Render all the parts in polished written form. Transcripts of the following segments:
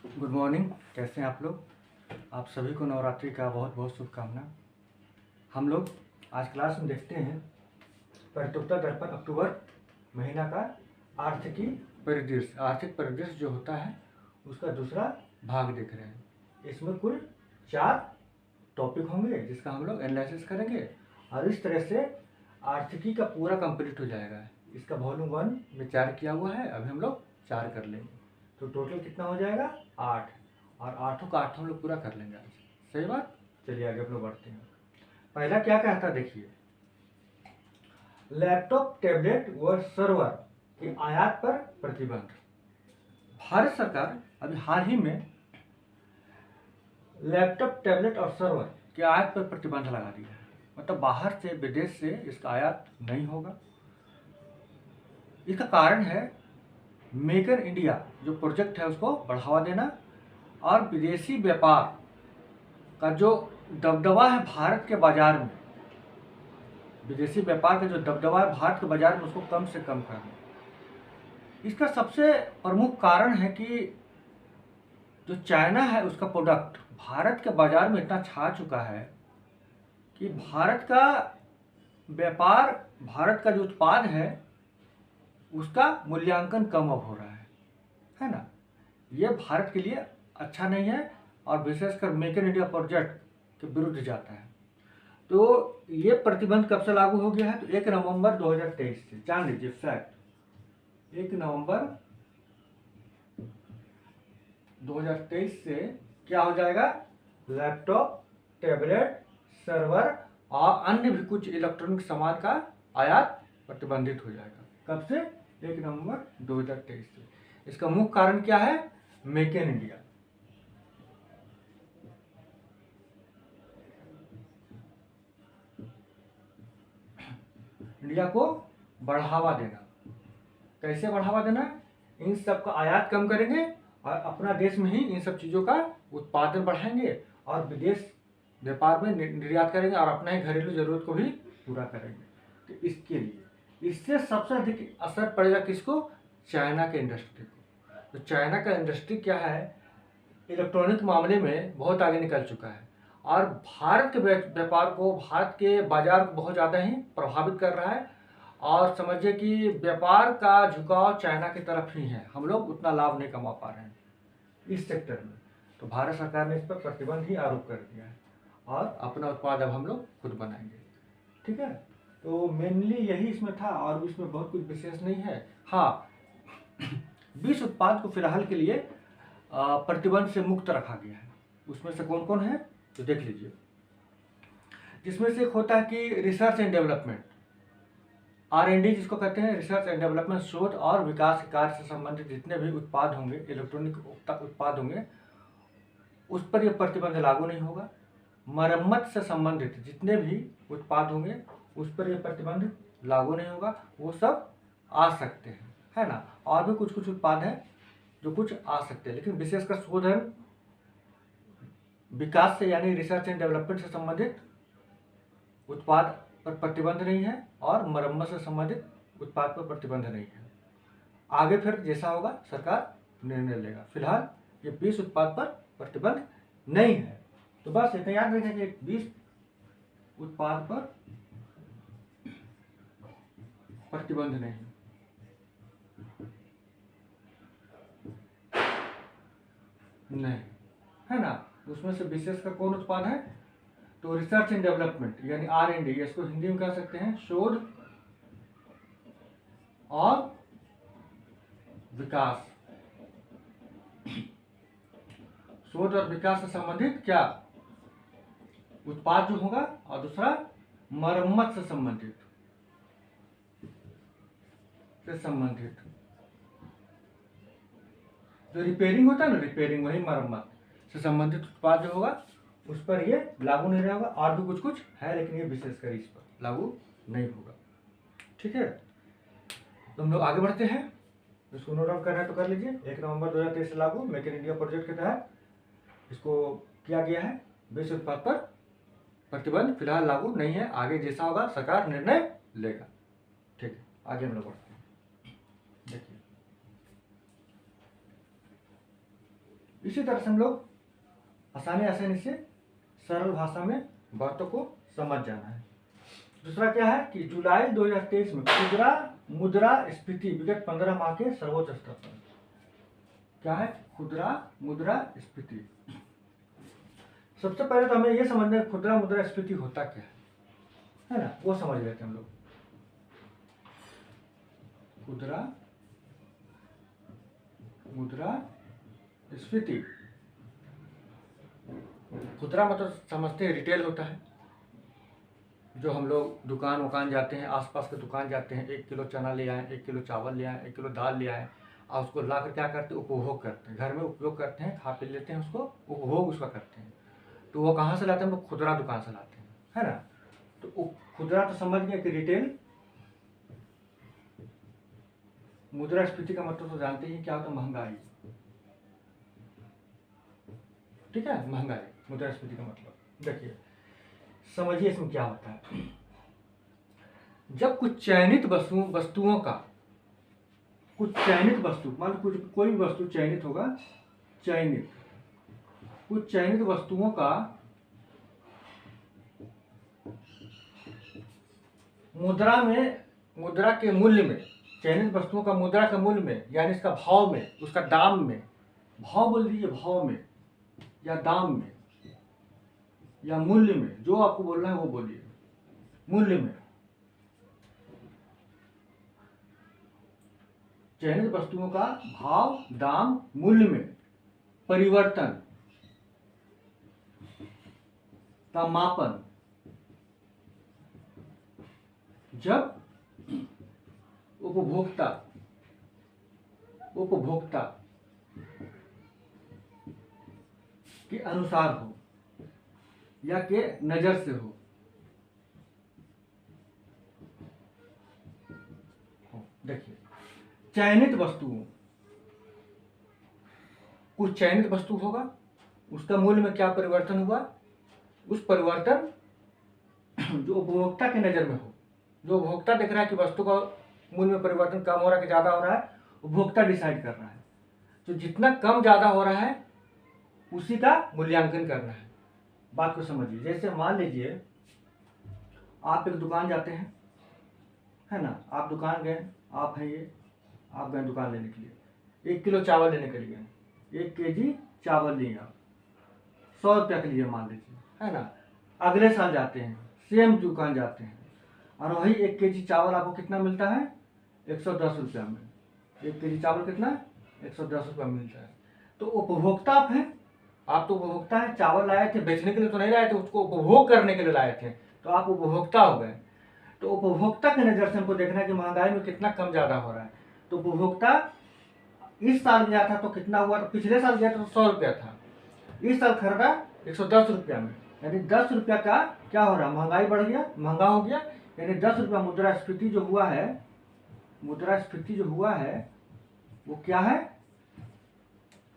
Good morning. कैसे हैं आप लोग? आप सभी को नवरात्रि का बहुत बहुत शुभकामना। हम लोग आज क्लास में देखते हैं परितोषता दर्पण अक्टूबर महीना का आर्थिकी परिदृश्य। आर्थिक परिदृश्य जो होता है उसका दूसरा भाग देख रहे हैं। इसमें कुल 4 टॉपिक होंगे जिसका हम लोग एनालिसिस करेंगे और इस तरह से आर्थिकी का पूरा कंप्लीट हो जाएगा। इसका वॉल्यूम 1 में 4 किया हुआ है, अभी हम लोग 4 कर लेंगे तो टोटल कितना हो जाएगा 8, और 8 का 8 हम लोग पूरा कर लेंगे आज। सही बात। चलिए आगे हम लोग बढ़ते हैं। पहला क्या कहता देखिए, लैपटॉप, टैबलेट व सर्वर के आयात पर प्रतिबंध। भारत सरकार अभी हाल ही में लैपटॉप, टैबलेट और सर्वर के आयात पर प्रतिबंध लगा दिया है। मतलब बाहर से, विदेश से इसका आयात नहीं होगा। इसका कारण है मेक इन इंडिया जो प्रोजेक्ट है उसको बढ़ावा देना और विदेशी व्यापार का जो दबदबा है भारत के बाजार में, विदेशी व्यापार का जो दबदबा है भारत के बाजार में उसको कम से कम करना। इसका सबसे प्रमुख कारण है कि जो चाइना है उसका प्रोडक्ट भारत के बाजार में इतना छा चुका है कि भारत का व्यापार, भारत का जो उत्पाद है उसका मूल्यांकन कम अब हो रहा है ना। ये भारत के लिए अच्छा नहीं है और विशेषकर मेक इन इंडिया प्रोजेक्ट के विरुद्ध जाता है। तो ये प्रतिबंध कब से लागू हो गया है? तो 1 नवंबर 2023 से। जान लीजिए फैक्ट, 1 नवंबर 2023 से क्या हो जाएगा, लैपटॉप, टैबलेट, सर्वर और अन्य भी कुछ इलेक्ट्रॉनिक सामान का आयात प्रतिबंधित हो जाएगा। कब से? 1 नवंबर 2023 से। इसका मुख्य कारण क्या है? Make in India. इंडिया को बढ़ावा देना। कैसे बढ़ावा देना? इन सब का आयात कम करेंगे और अपना देश में ही इन सब चीज़ों का उत्पादन बढ़ाएंगे और विदेश व्यापार में निर्यात करेंगे और अपना ही घरेलू जरूरत को भी पूरा करेंगे। तो इसके लिए इससे सबसे अधिक असर पड़ेगा किसको? चाइना के इंडस्ट्री को। तो चाइना का इंडस्ट्री क्या है, इलेक्ट्रॉनिक मामले में बहुत आगे निकल चुका है और भारत के व्यापार को, भारत के बाजार को बहुत ज़्यादा ही प्रभावित कर रहा है। और समझिए कि व्यापार का झुकाव चाइना की तरफ ही है। हम लोग उतना लाभ नहीं कमा पा रहे हैं इस सेक्टर में। तो भारत सरकार ने इस पर प्रतिबंध ही आरोप कर दिया है और अपना उत्पाद अब हम लोग खुद बनाएंगे। ठीक है, तो मेनली यही इसमें था और इसमें बहुत कुछ विशेष नहीं है। हाँ, 20 उत्पाद को फिलहाल के लिए प्रतिबंध से मुक्त रखा गया है। उसमें से कौन कौन है तो देख लीजिए। जिसमें से एक होता है कि रिसर्च एंड डेवलपमेंट, R&D जिसको कहते हैं, रिसर्च एंड डेवलपमेंट, शोध और विकास कार्य से संबंधित जितने भी उत्पाद होंगे, इलेक्ट्रॉनिक उत्पाद होंगे, उस पर यह प्रतिबंध लागू नहीं होगा। मरम्मत से संबंधित जितने भी उत्पाद होंगे उस पर यह प्रतिबंध लागू नहीं होगा, वो सब आ सकते हैं, है ना। और भी कुछ कुछ उत्पाद हैं जो कुछ आ सकते हैं, लेकिन विशेषकर शोध एवं विकास से यानी रिसर्च एंड डेवलपमेंट से संबंधित उत्पाद पर प्रतिबंध नहीं है और मरम्मत से संबंधित उत्पाद पर प्रतिबंध नहीं है। आगे फिर जैसा होगा सरकार निर्णय लेगा। फिलहाल ये 20 उत्पाद पर प्रतिबंध नहीं है। तो बस इतना याद रखें कि 20 उत्पाद पर प्रतिबंध नहीं है ना। उसमें से विशेषकर कौन उत्पाद है? तो रिसर्च एंड डेवलपमेंट यानी R&D, इसको हिंदी में कह सकते हैं शोध और विकास। शोध और विकास से संबंधित क्या उत्पाद जो होगा, और दूसरा मरम्मत से संबंधित जो रिपेयरिंग होता है ना, रिपेयरिंग वही मरम्मत से संबंधित उत्पाद जो होगा उस पर ये लागू नहीं रहेगा। और भी कुछ कुछ है लेकिन ये विशेषकर इस पर लागू नहीं होगा। ठीक है, तो हम लोग आगे बढ़ते हैं। इसको नोट डाउन करना है तो कर लीजिए। 1 नवंबर 2023 से लागू मेक इन इंडिया प्रोजेक्ट के तहत इसको किया गया है। 20 उत्पाद पर प्रतिबंध फिलहाल लागू नहीं है, आगे जैसा होगा सरकार निर्णय लेगा। ठीक है, आगे हम लोग बढ़ते हैं। देखिए इसी तरह से हम लोग आसानी से सरल भाषा में बातों को समझ जाना है। दूसरा क्या है कि जुलाई 2023 में खुदरा मुद्रास्फीति विगत 15 माह के सर्वोच्च स्तर पर। क्या है खुदरा मुद्रास्फीति? सबसे पहले तो हमें यह समझना है खुदरा मुद्रास्फीति होता क्या है ना, वो समझ लेते हैं हम लोग। खुदरा मुद्रास्फीति, खुदरा मतलब समझते हैं रिटेल होता है, जो हम लोग दुकान वकान जाते हैं, आसपास के दुकान जाते हैं, 1 किलो चना ले आए, 1 किलो चावल ले आए, 1 किलो दाल ले आए, और उसको ला कर क्या करते हैं, उपभोग करते हैं, घर में उपयोग करते हैं, खा पी लेते हैं, उसको उपभोग उसका करते हैं। तो वो कहाँ से लाते हैं, हम लोग खुदरा दुकान से लाते हैं, है ना। तो खुदरा तो समझ गए कि रिटेल। मुद्रास्फीति का मतलब तो जानते ही क्या होता है, महंगाई। ठीक है, महंगाई मुद्रास्फीति का मतलब। देखिए समझिए इसमें क्या होता है। जब कुछ चयनित वस्तुओं का, कुछ चयनित वस्तु, मान लो कुछ कोई भी वस्तु चयनित होगा, चयनित कुछ चयनित वस्तुओं का मुद्रा के मूल्य में, चयनित वस्तुओं का मुद्रा के मूल्य में, यानी इसका भाव में, उसका दाम में, भाव बोल दीजिए, भाव में या दाम में या मूल्य में, जो आपको बोलना है वो बोलिए। मूल्य में, चयनित वस्तुओं का भाव, दाम, मूल्य में परिवर्तन का मापन जब उपभोक्ता के अनुसार हो या के नजर से हो। देखिए चयनित वस्तुओं, कुछ चयनित वस्तु होगा, उसका मूल्य में क्या परिवर्तन हुआ, उस परिवर्तन जो उपभोक्ता की नजर में हो, जो उपभोक्ता देख रहा है कि वस्तु का मूल्य में परिवर्तन कम हो रहा है कि ज्यादा हो रहा है, उपभोक्ता डिसाइड कर रहा है। तो जितना कम ज्यादा हो रहा है उसी का मूल्यांकन करना है। बात को समझिए। जैसे मान लीजिए आप एक दुकान जाते हैं, है ना, आप दुकान गए, आप हैं ये, आप गए दुकान लेने के लिए, 1 किलो चावल लेने के लिए, 1 केजी चावल लिए आप, 100 रुपया के लिए मान लीजिए, है ना। अगले साल जाते हैं, सेम दुकान जाते हैं, और वही 1 केजी चावल आपको कितना मिलता है, 110 रुपया में। 1 केजी चावल कितना, 110 रुपया मिलता है। तो उपभोक्ता आप हैं, आप तो उपभोक्ता है, चावल लाए थे बेचने के लिए तो नहीं लाए थे, उसको उपभोग करने के लिए लाए थे, तो आप उपभोक्ता हो गए। तो उपभोक्ता की नजर से हमको देखना है कि महंगाई में कितना कम ज्यादा हो रहा है। तो उपभोक्ता इस साल गया था तो कितना हुआ, तो पिछले साल गया था तो 100 रुपया था, इस साल खरीदा 110 रुपया में, यानी 10 रुपया का क्या हो रहा है, महंगाई बढ़ गया, महंगा हो गया, यानी 10 रुपया मुद्रास्फीति जो हुआ है, मुद्रास्फीति जो हुआ है वो क्या है,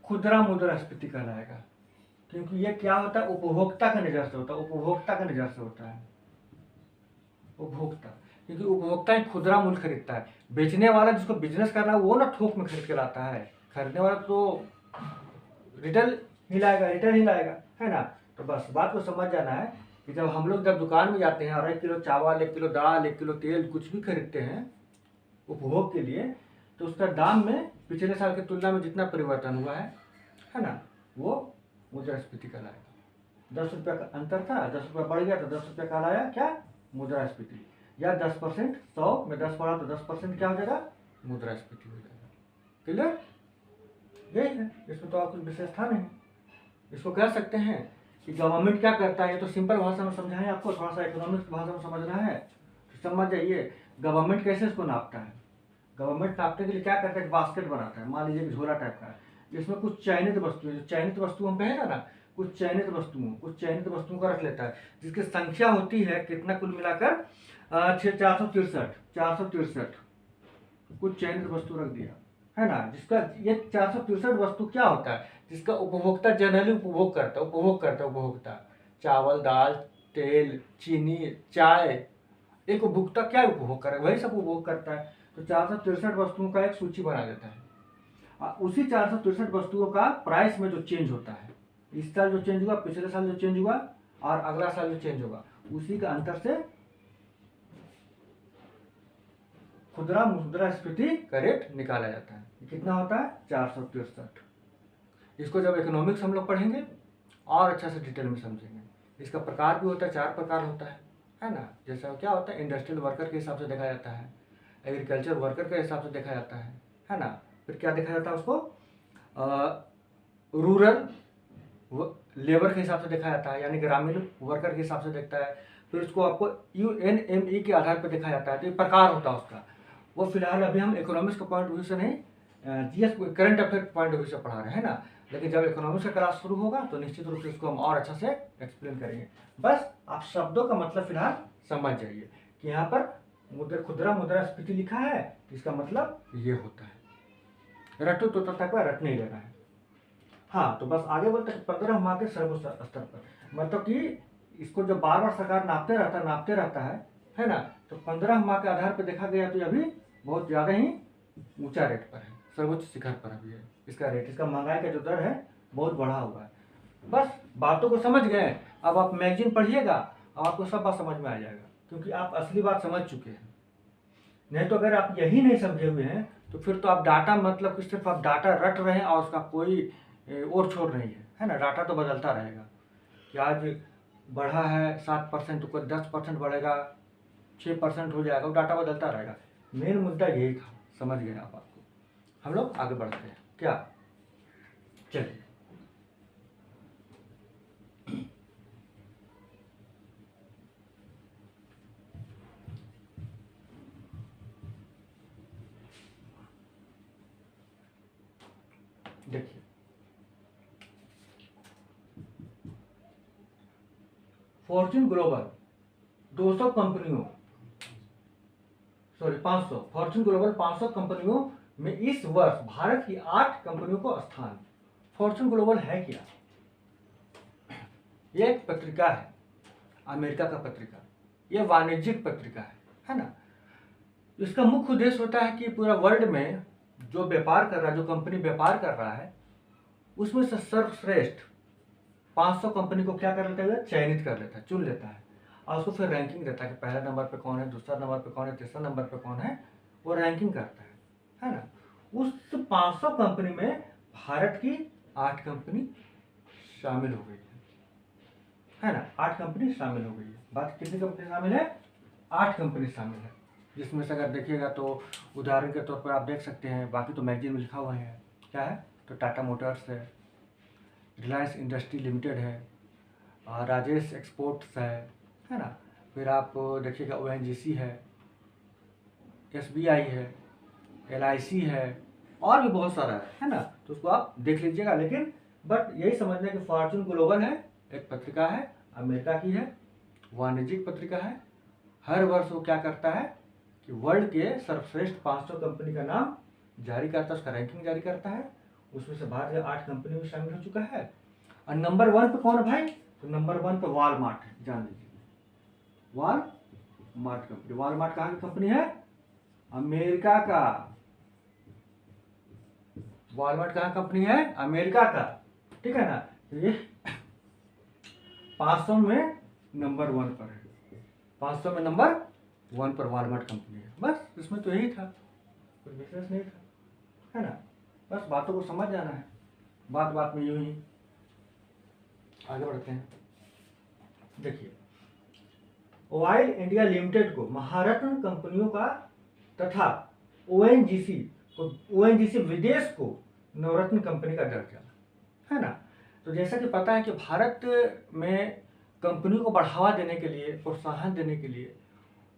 खुदरा मुद्रास्फीति कहलाएगा। क्योंकि ये क्या होता है, उपभोक्ता की नजर से होता है, उपभोक्ता की नजर से होता है, उपभोक्ता, क्योंकि उपभोक्ता ही खुदरा मूल्य खरीदता है। बेचने वाला जिसको बिजनेस करना है वो ना थोक में खरीद के लाता है, खरीदने वाला तो रिटेल ही लाएगा, रिटेल ही लाएगा, है ना। तो बस बात को समझ जाना है कि जब हम लोग जब दुकान में जाते हैं और 1 किलो चावल, 1 किलो दाल, 1 किलो तेल, कुछ भी खरीदते हैं उपभोग के लिए, तो उसका दाम में पिछले साल की तुलना में जितना परिवर्तन हुआ है ना, वो मुद्रास्फीति कहलाएगा। 10 रुपया का अंतर था, 10 रुपया बढ़ गया तो 10 रुपया कहलाया क्या, मुद्रास्फीति। या 10%, 100 में 10 बढ़ा तो 10% क्या हो जाएगा, मुद्रास्फीति हो जाएगा। क्लियर, यही है, इसमें तो आप कुछ विशेष था नहीं। इसको कह सकते हैं कि गवर्नमेंट क्या करता है, ये तो सिंपल भाषा में समझाएं आपको, थोड़ा सा इकोनॉमिक्स भाषा में समझना है तो समझ जाइए। गवर्नमेंट कैसे इसको नापता है, गवर्नमेंट नापने के लिए क्या करता है, बास्केट बनाता है, मान लीजिए कि झोला टाइप का है, जिसमें कुछ चयनित वस्तु, जो चयनित वस्तु हम कहेगा ना, कुछ चयनित वस्तुओं का रख लेता है, जिसकी संख्या होती है कितना, कुल मिलाकर 463 कुछ चयनित वस्तु रख दिया, है ना। जिसका ये 463 वस्तु क्या होता है, जिसका उपभोक्ता जनरली उपभोग करता है उपभोक्ता, चावल, दाल, तेल, चीनी, चाय, एक उपभोक्ता क्या उपभोग करे, वही सब उपभोग करता है। तो 463 वस्तुओं का एक सूची बना देता है, उसी 463 वस्तुओं का प्राइस में जो चेंज होता है, इस साल जो चेंज हुआ, पिछले साल जो चेंज हुआ और अगला साल जो चेंज होगा, उसी का अंतर से खुदरा मुद्रास्फीति का रेट निकाला जाता है। कितना होता है? 463। इसको जब इकोनॉमिक्स हम लोग पढ़ेंगे और अच्छा से डिटेल में समझेंगे। इसका प्रकार भी होता है, 4 प्रकार होता है ना। जैसा क्या होता है, इंडस्ट्रियल वर्कर के हिसाब से देखा जाता है, एग्रीकल्चर वर्कर के हिसाब से देखा जाता है ना। फिर क्या देखा जाता है उसको, रूरल लेबर के हिसाब से देखा जाता है, यानी ग्रामीण वर्कर के हिसाब से देखता है। फिर उसको आपको UNME के आधार पर देखा जाता है। तो ये प्रकार होता है उसका। वो फिलहाल अभी हम इकोनॉमिक्स के पॉइंट ऑफ व्यू से नहीं, GS करंट अफेयर के पॉइंट ऑफ व्यू से पढ़ा रहे हैं ना। लेकिन जब इकोनॉमिक्स का क्लास शुरू होगा तो निश्चित रूप से इसको हम और अच्छा से एक्सप्लेन करेंगे। बस आप शब्दों का मतलब फिलहाल समझ जाइए कि यहाँ पर खुदरा मुद्रास्फीति लिखा है, इसका मतलब ये होता है। रटो तो तक रट नहीं लेना है। हाँ, तो बस आगे बोलते हैं 15 माह के सर्वोच्च स्तर पर, मतलब कि इसको जब बार बार सरकार नापते रहता है ना। तो 15 माह के आधार पर देखा गया तो अभी बहुत ज़्यादा ही ऊंचा रेट पर है, सर्वोच्च शिखर पर अभी है इसका रेट। इसका महंगाई का जो दर है बहुत बढ़ा हुआ है। बस बातों को समझ गए। अब आप मैगजीन पढ़िएगा, आपको सब बात समझ में आ जाएगा, क्योंकि आप असली बात समझ चुके हैं। नहीं तो अगर आप यही नहीं समझे हुए हैं तो फिर तो आप डाटा, मतलब कि सिर्फ आप डाटा रट रहे हैं और उसका कोई और छोर नहीं है ना। डाटा तो बदलता रहेगा कि आज बढ़ा है 7% तो कोई 10% बढ़ेगा, 6% हो जाएगा, वो डाटा बदलता रहेगा। मेन मुद्दा यही था, समझ गए आप। आपको हम लोग आगे बढ़ते हैं क्या? चलिए, देखिए फॉर्च्यून ग्लोबल 200 कंपनियों, सॉरी 500, फॉर्च्यून ग्लोबल 500 कंपनियों में इस वर्ष भारत की 8 कंपनियों को स्थान। फॉर्च्यून ग्लोबल है क्या? ये एक पत्रिका है, अमेरिका का पत्रिका। ये वाणिज्यिक पत्रिका है ना। इसका मुख्य उद्देश्य होता है कि पूरा वर्ल्ड में जो व्यापार कर रहा है, जो कंपनी व्यापार कर रहा है, उसमें से सर्वश्रेष्ठ 500 कंपनी को क्या कर लेता है? चयनित कर लेता है, चुन लेता है, और उसको फिर रैंकिंग देता है कि पहला नंबर पे कौन है, दूसरा नंबर पे कौन है, तीसरा नंबर पे कौन है, वो रैंकिंग करता है ना। उस 500 कंपनी में भारत की 8 कंपनी शामिल हो गई है ना। 8 कंपनी शामिल हो गई है। बात कितनी कंपनी शामिल है? 8 कंपनी शामिल है, जिसमें से अगर देखिएगा तो उदाहरण के तौर पर आप देख सकते हैं, बाकी तो मैगजीन में लिखा हुआ है क्या है, तो टाटा मोटर्स है, रिलायंस इंडस्ट्री लिमिटेड है, राजेश एक्सपोर्ट्स है ना। फिर आप देखिएगा ONGC है, SBI है, LIC है, और भी बहुत सारा है ना। तो उसको आप देख लीजिएगा। लेकिन बट यही समझना कि फॉर्च्यून ग्लोबल है, एक पत्रिका है, अमेरिका की है, वाणिज्यिक पत्रिका है। हर वर्ष वो क्या करता है कि वर्ल्ड के सर्वश्रेष्ठ 500 कंपनी का नाम जारी करता है, उसका रैंकिंग जारी करता है। उसमें से भारत के 8 कंपनी में शामिल हो चुका है। और नंबर 1 पे कौन है भाई? तो नंबर 1 पे वॉलमार्ट है, जान लीजिए। Walmart company. वॉलमार्ट कहाँ की कंपनी है? अमेरिका का। वॉलमार्ट कहाँ कंपनी है? अमेरिका का, ठीक है ना। तो ये 500 में नंबर 1 पर है, 500 में नंबर 1 पर वॉलमार्ट कंपनी है। बस इसमें तो यही था, कुछ विशेष नहीं था, है ना। बस बातों को समझ जाना है, बात बात में यूं ही आगे बढ़ते हैं। देखिए, ऑयल इंडिया लिमिटेड को महारत्न कंपनियों का तथा ONGC विदेश को नवरत्न कंपनी का दर्जा, है ना। तो जैसा कि पता है कि भारत में कंपनी को बढ़ावा देने के लिए, प्रोत्साहन देने के लिए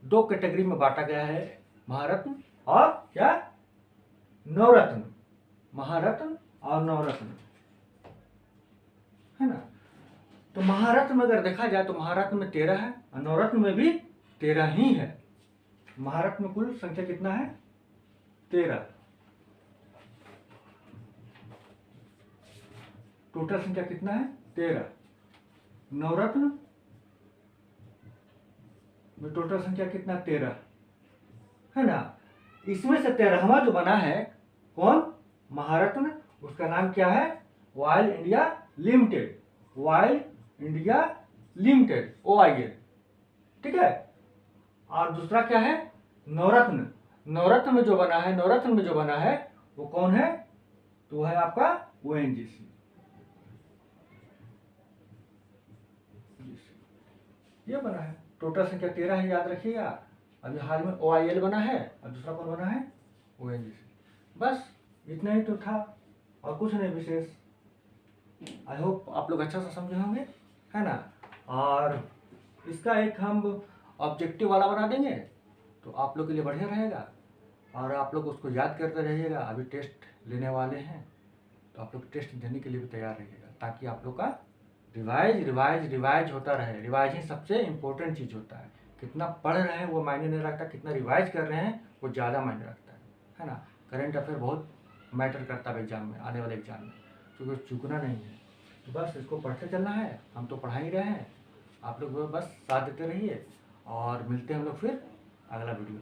2 कैटेगरी में बांटा गया है, महारत्न और क्या, नवरत्न। महारत्न और नवरत्न, है ना। तो महारत्न में अगर देखा जाए तो महारत्न में 13 है और नवरत्न में भी 13 ही है। महारत्न में कुल संख्या कितना है? 13। टोटल संख्या कितना है? 13। नवरत्न में टोटल संख्या कितना? 13, है ना। इसमें से 13वां जो बना है कौन? महारत्न, उसका नाम क्या है? Oil India limited, oil India limited, OIL, ठीक है। और दूसरा क्या है? नवरत्न। नवरत्न में जो बना है, नवरत्न में जो बना है वो कौन है? तो वो है आपका ONGC। ये बना है, टोटल संख्या 13 है, याद रखिएगा। अभी हाल में OIL बना है और दूसरा कौन बना है? ONGC। बस इतना ही तो था और कुछ नहीं विशेष। आई होप आप लोग अच्छा सा समझे होंगे, है ना। और इसका एक हम ऑब्जेक्टिव वाला बना देंगे तो आप लोग के लिए बढ़िया रहेगा और आप लोग उसको याद करते रहिएगा। अभी टेस्ट लेने वाले हैं तो आप लोग टेस्ट देने के लिए भी तैयार रहिएगा, ताकि आप लोग का रिवाइज होता रहे। रिवाइज ही सबसे इम्पोर्टेंट चीज़ होता है। कितना पढ़ रहे हैं वो मायने नहीं रखता, कितना रिवाइज कर रहे हैं वो ज़्यादा मायने रखता है ना। करेंट अफेयर बहुत मैटर करता है एग्जाम में, आने वाले एग्जाम में, क्योंकि चूकना नहीं है। तो बस इसको पढ़ते चलना है, हम तो पढ़ा ही रहे हैं, आप लोग बस साथ देते रहिए और मिलते हैं हम लोग फिर अगला वीडियो।